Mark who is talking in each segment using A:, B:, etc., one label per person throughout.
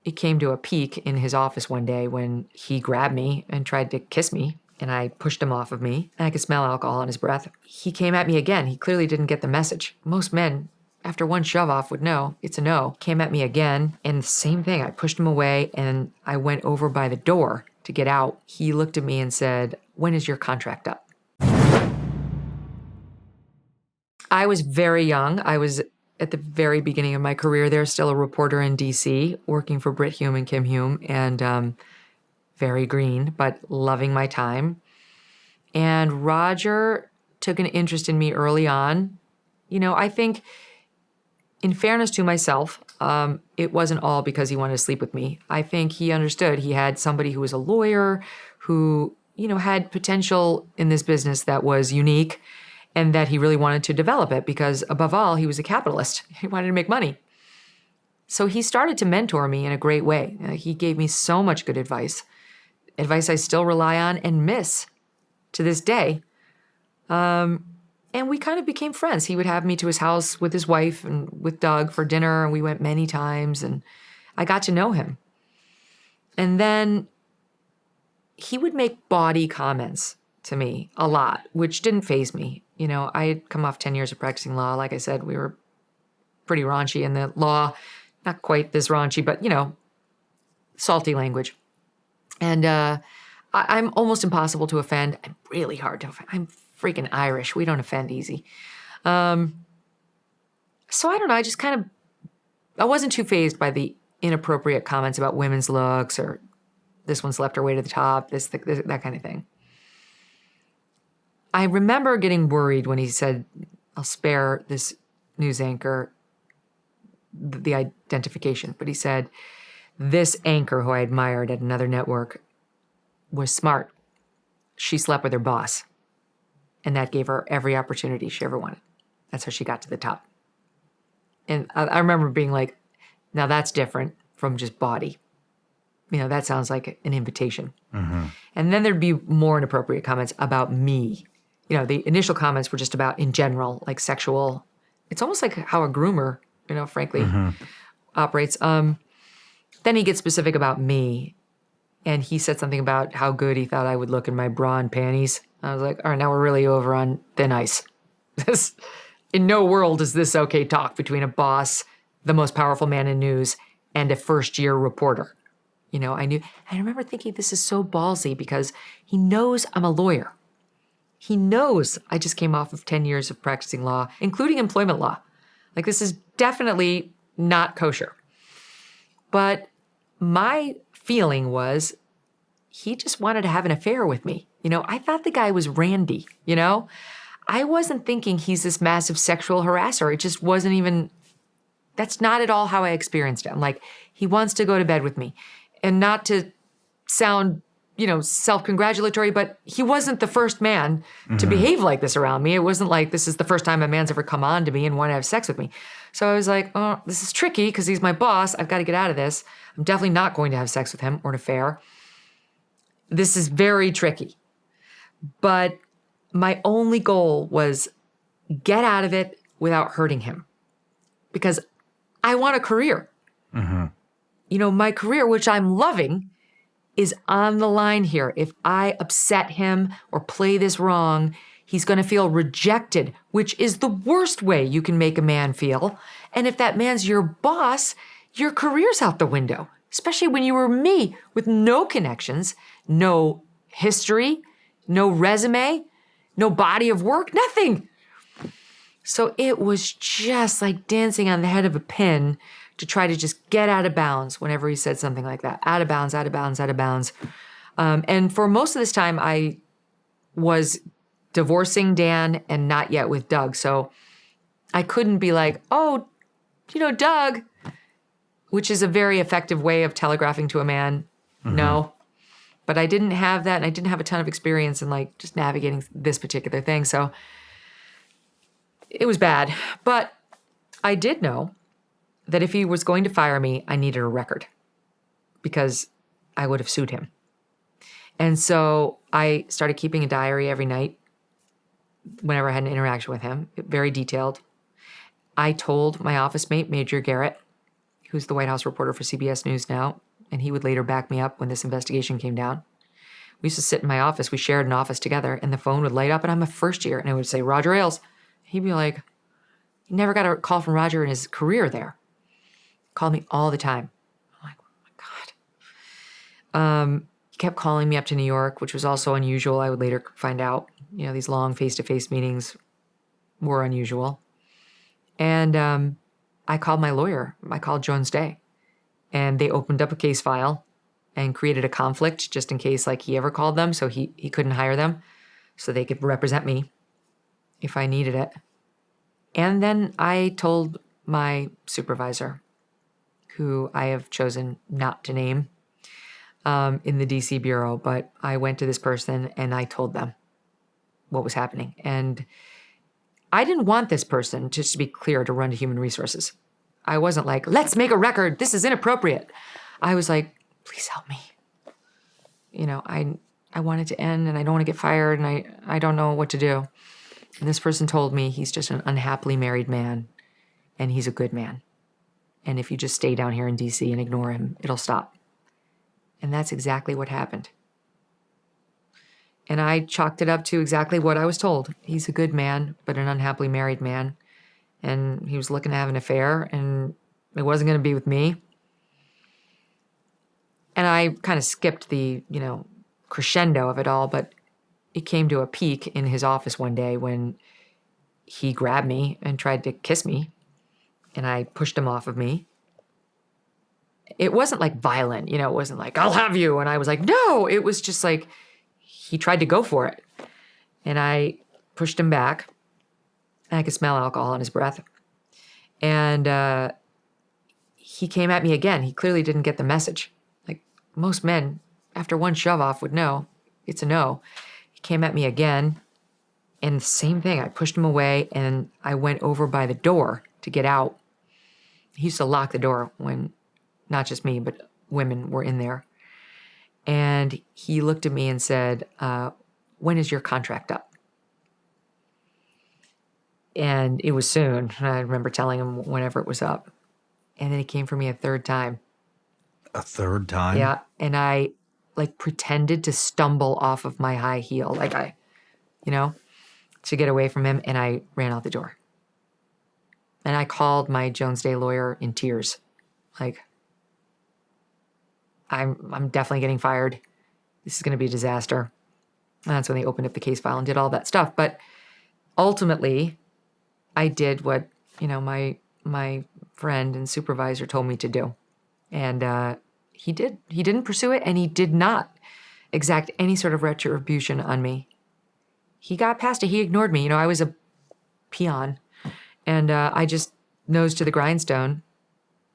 A: it came to a peak in his office one day when he grabbed me and tried to kiss me, and I pushed him off of me, and I could smell alcohol on his breath. He came at me again. He clearly didn't get the message. Most men, after one shove off, would know it's a no. Came at me again, and the same thing. I pushed him away, and I went over by the door to get out. He looked at me and said, "When is your contract up?" I was very young. I was at the very beginning of my career there, still a reporter in DC, working for Brit Hume and Kim Hume, and very green, but loving my time. And Roger took an interest in me early on. I think, in fairness to myself, it wasn't all because he wanted to sleep with me. I think he understood he had somebody who was a lawyer, who, had potential in this business that was unique, and that he really wanted to develop it because, above all, he was a capitalist. He wanted to make money. So he started to mentor me in a great way. He gave me so much good advice I still rely on and miss to this day. And we kind of became friends. He would have me to his house with his wife and with Doug for dinner, and we went many times, and I got to know him. And then he would make bawdy comments to me a lot, which didn't faze me. I had come off 10 years of practicing law. Like I said, we were pretty raunchy in the law. Not quite this raunchy, but, salty language. And I'm almost impossible to offend. I'm really hard to offend. I'm freaking Irish. We don't offend easy. So I don't know. I wasn't too fazed by the inappropriate comments about women's looks or this one slept her way to the top, that kind of thing. I remember getting worried when he said, "I'll spare this news anchor the identification," but he said, "This anchor who I admired at another network was smart. She slept with her boss, and that gave her every opportunity she ever wanted. That's how she got to the top." And I remember being like, now that's different from just body. That sounds like an invitation. Mm-hmm. And then there'd be more inappropriate comments about me. The initial comments were just about, in general, like sexual. It's almost like how a groomer, frankly, operates. Then he gets specific about me. And he said something about how good he thought I would look in my bra and panties. I was like, all right, now we're really over on thin ice. In no world is this okay talk between a boss, the most powerful man in news, and a first-year reporter. I remember thinking this is so ballsy because he knows I'm a lawyer. He knows I just came off of 10 years of practicing law, including employment law. Like, this is definitely not kosher. But my feeling was he just wanted to have an affair with me. I thought the guy was Randy, I wasn't thinking he's this massive sexual harasser. It just wasn't even, that's not at all how I experienced it. I'm like, he wants to go to bed with me. And not to sound, self-congratulatory, but he wasn't the first man to behave like this around me. It wasn't like this is the first time a man's ever come on to me and wanted to have sex with me. So I was like, oh, this is tricky because he's my boss. I've got to get out of this. I'm definitely not going to have sex with him or an affair. This is very tricky. But my only goal was get out of it without hurting him because I want a career. Mm-hmm. My career, which I'm loving, is on the line here. If I upset him or play this wrong, he's going to feel rejected, which is the worst way you can make a man feel. And if that man's your boss, your career's out the window, especially when you were me with no connections, no history, no resume, no body of work, nothing. So it was just like dancing on the head of a pin to try to just get out of bounds whenever he said something like that. Out of bounds, out of bounds, out of bounds. And for most of this time, I was divorcing Dan and not yet with Doug. So I couldn't be like, oh, Doug, which is a very effective way of telegraphing to a man, no. But I didn't have that, and I didn't have a ton of experience in like just navigating this particular thing. So it was bad. But I did know that if he was going to fire me, I needed a record because I would have sued him. And so I started keeping a diary every night whenever I had an interaction with him, very detailed. I told my office mate, Major Garrett, who's the White House reporter for CBS News now, and he would later back me up when this investigation came down. We used to sit in my office. We shared an office together, and the phone would light up, and I'm a first year, and I would say, Roger Ailes. He'd be like, he never got a call from Roger in his career there. Called me all the time. I'm like, oh my God. He kept calling me up to New York, which was also unusual. I would later find out, these long face-to-face meetings were unusual. And I called my lawyer. I called Jones Day. And they opened up a case file and created a conflict just in case he ever called them, so he couldn't hire them, so they could represent me if I needed it. And then I told my supervisor, who I have chosen not to name in the DC Bureau, but I went to this person and I told them what was happening. And I didn't want this person, just to be clear, to run to human resources. I wasn't like, let's make a record. This is inappropriate. I was like, please help me. I want it to end and I don't want to get fired and I don't know what to do. And this person told me he's just an unhappily married man and he's a good man. And if you just stay down here in DC and ignore him, it'll stop. And that's exactly what happened. And I chalked it up to exactly what I was told. He's a good man, but an unhappily married man. And he was looking to have an affair, and it wasn't going to be with me. And I kind of skipped the, crescendo of it all, but it came to a peak in his office one day when he grabbed me and tried to kiss me, and I pushed him off of me. It wasn't violent, it wasn't I'll have you. And I was like, no, it was just he tried to go for it. And I pushed him back. And I could smell alcohol on his breath. And he came at me again. He clearly didn't get the message. Most men, after one shove off, would know it's a no. He came at me again. And the same thing. I pushed him away and I went over by the door to get out. He used to lock the door when not just me, but women were in there. And he looked at me and said, when is your contract up? And it was soon. I remember telling him whenever it was up. And then he came for me a third time.
B: A third time?
A: Yeah. And I pretended to stumble off of my high heel. To get away from him. And I ran out the door. And I called my Jones Day lawyer in tears. I'm definitely getting fired. This is going to be a disaster. And that's when they opened up the case file and did all that stuff. But ultimately, I did what, my friend and supervisor told me to do. And he did. He didn't pursue it, and he did not exact any sort of retribution on me. He got past it. He ignored me. I was a peon. And I just nose to the grindstone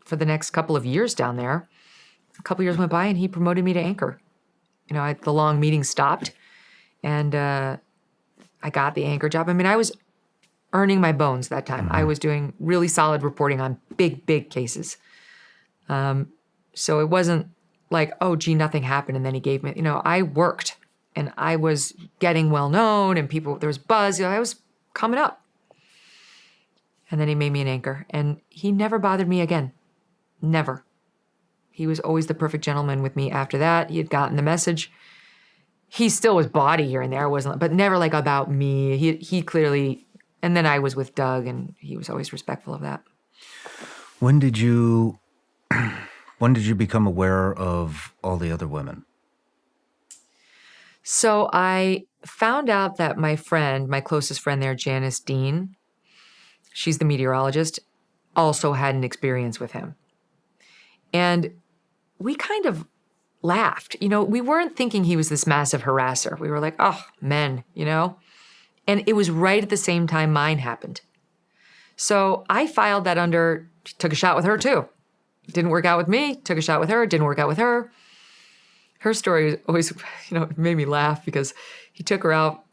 A: for the next couple of years down there. A couple years went by, and he promoted me to anchor. The long meetings stopped, and I got the anchor job. I was earning my bones that time. I was doing really solid reporting on big, big cases. So it wasn't oh, gee, nothing happened, and then he gave me, I worked, and I was getting well known, and there was buzz. I was coming up. And then he made me an anchor, and he never bothered me again. Never. He was always the perfect gentleman with me after that. He had gotten the message. He still was bawdy here and there, but never about me. He clearly, and then I was with Doug, and he was always respectful of that.
B: When did you become aware of all the other women?
A: So I found out that my closest friend there, Janice Dean, she's the meteorologist, also had an experience with him. And we kind of laughed. We weren't thinking he was this massive harasser. We were like, oh, men, And it was right at the same time mine happened. So I filed that under, took a shot with her too. Didn't work out with me, took a shot with her, didn't work out with her. Her story always, made me laugh because he took her out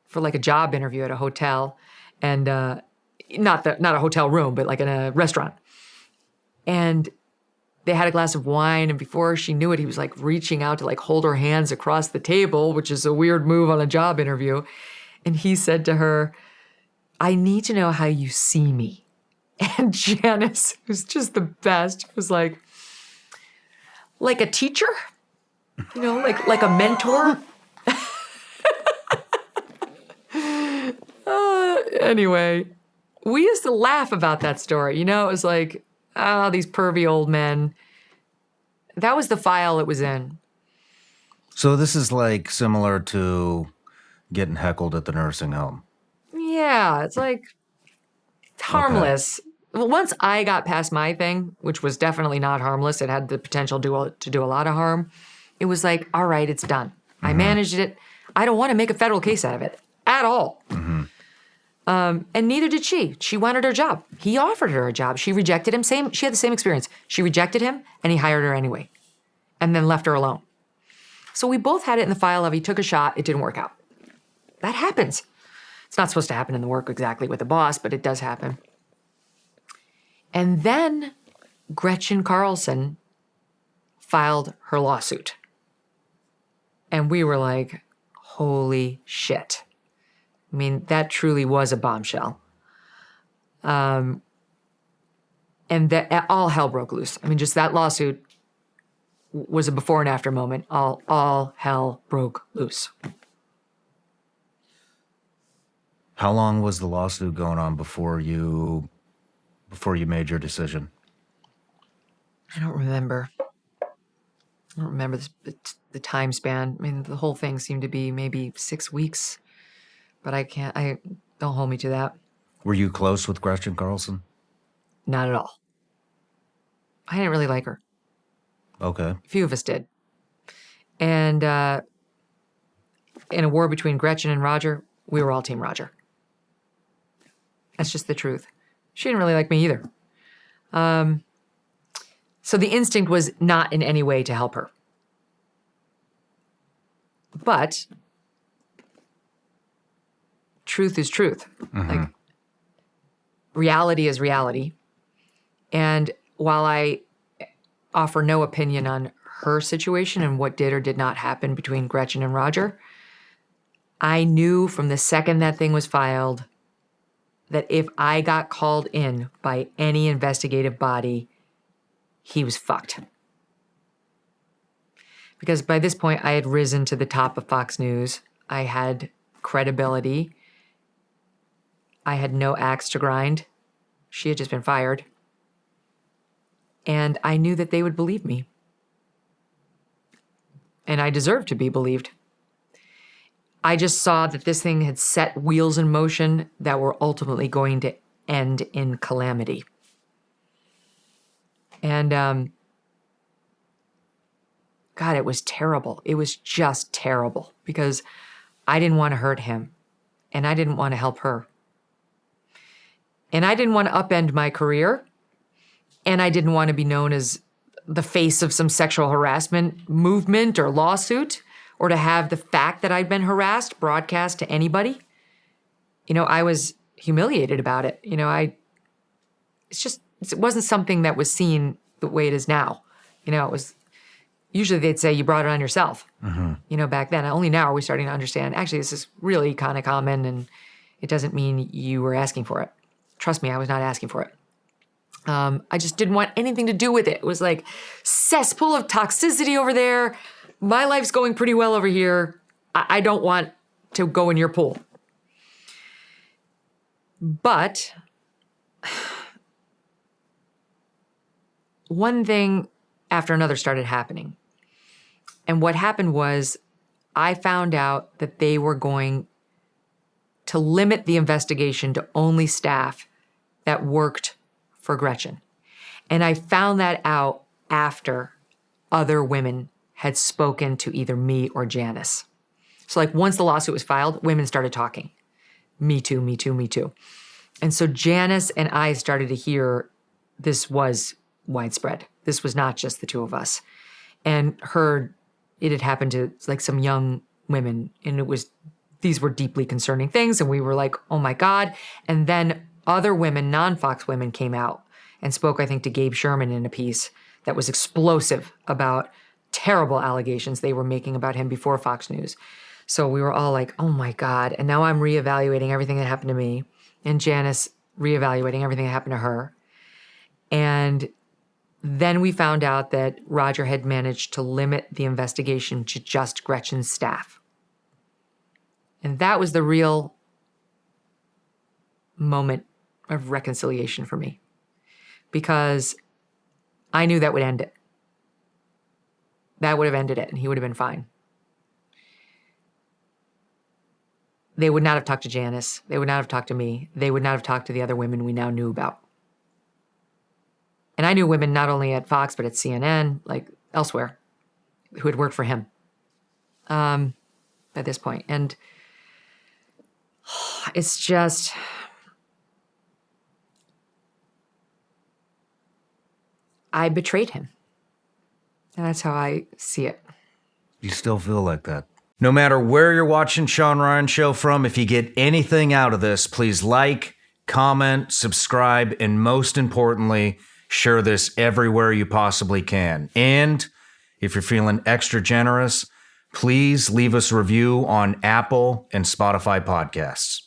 A: for a job interview at a hotel. And not a hotel room, but in a restaurant. And they had a glass of wine, and before she knew it, he was reaching out to hold her hands across the table, which is a weird move on a job interview. And he said to her, I need to know how you see me. And Janice, who's just the best, was like a teacher, like a mentor. Anyway, we used to laugh about that story. It was like, these pervy old men. That was the file it was in.
B: So this is like similar to getting heckled at the nursing home.
A: Yeah, it's like harmless. Well, once I got past my thing, which was definitely not harmless, it had the potential to do a lot of harm. It was like, all right, it's done. I managed it. I don't want to make a federal case out of it at all. And neither did she. She wanted her job. He offered her a job. She rejected him. She had the same experience. She rejected him, and he hired her anyway, and then left her alone. So we both had it in the file of he took a shot, it didn't work out. That happens. It's not supposed to happen in the work exactly with the boss, but it does happen. And then Gretchen Carlson filed her lawsuit. And we were like, holy shit. I mean, that truly was a bombshell. And that all hell broke loose. I mean, just that lawsuit was a before and after moment. All hell broke loose.
B: How long was the lawsuit going on before you made your decision?
A: I don't remember. I don't remember the time span. I mean, the whole thing seemed to be maybe 6 weeks, but don't hold me to that.
B: Were you close with Gretchen Carlson?
A: Not at all. I didn't really like her.
B: Okay.
A: A few of us did. And in a war between Gretchen and Roger, we were all Team Roger. That's just the truth. She didn't really like me either. So the instinct was not in any way to help her. But truth is truth. Like, reality is reality. And while I offer no opinion on her situation and what did or did not happen between Gretchen and Roger, I knew from the second that thing was filed that if I got called in by any investigative body, he was fucked. Because by this point, I had risen to the top of Fox News. I had credibility. I had no axe to grind. She had just been fired. And I knew that they would believe me. And I deserved to be believed. I just saw that this thing had set wheels in motion that were ultimately going to end in calamity. And, God, it was terrible. It was just terrible because I didn't want to hurt him and I didn't want to help her. And I didn't want to upend my career. And I didn't want to be known as the face of some sexual harassment movement or lawsuit, or to have the fact that I'd been harassed broadcast to anybody. I was humiliated about it. It wasn't something that was seen the way it is now. It was, usually they'd say you brought it on yourself. Back then. Only now are we starting to understand, actually, this is really kind of common and it doesn't mean you were asking for it. Trust me, I was not asking for it. I just didn't want anything to do with it. It was like cesspool of toxicity over there. My life's going pretty well over here. I don't want to go in your pool. But one thing after another started happening. And what happened was I found out that they were going to limit the investigation to only staff that worked for Gretchen. And I found that out after other women had spoken to either me or Janice. So once the lawsuit was filed, women started talking. Me too, me too, me too. And so Janice and I started to hear this was widespread. This was not just the two of us. And heard it had happened to some young women. And these were deeply concerning things. And we were like, oh my God. And then other women, non-Fox women, came out and spoke, I think, to Gabe Sherman in a piece that was explosive about terrible allegations they were making about him before Fox News. So we were all like, oh my God. And now I'm reevaluating everything that happened to me. And Janice reevaluating everything that happened to her. And then we found out that Roger had managed to limit the investigation to just Gretchen's staff. And that was the real moment of reconciliation for me, because I knew that would end it. That would have ended it, and he would have been fine. They would not have talked to Janice. They would not have talked to me. They would not have talked to the other women we now knew about. And I knew women not only at Fox, but at CNN, like elsewhere, who had worked for him at this point. And it's just, I betrayed him. And that's how I see it.
B: You still feel like that? No matter where you're watching Shawn Ryan Show from, if you get anything out of this, please like, comment, subscribe, and most importantly, share this everywhere you possibly can. And if you're feeling extra generous, please leave us a review on Apple and Spotify podcasts.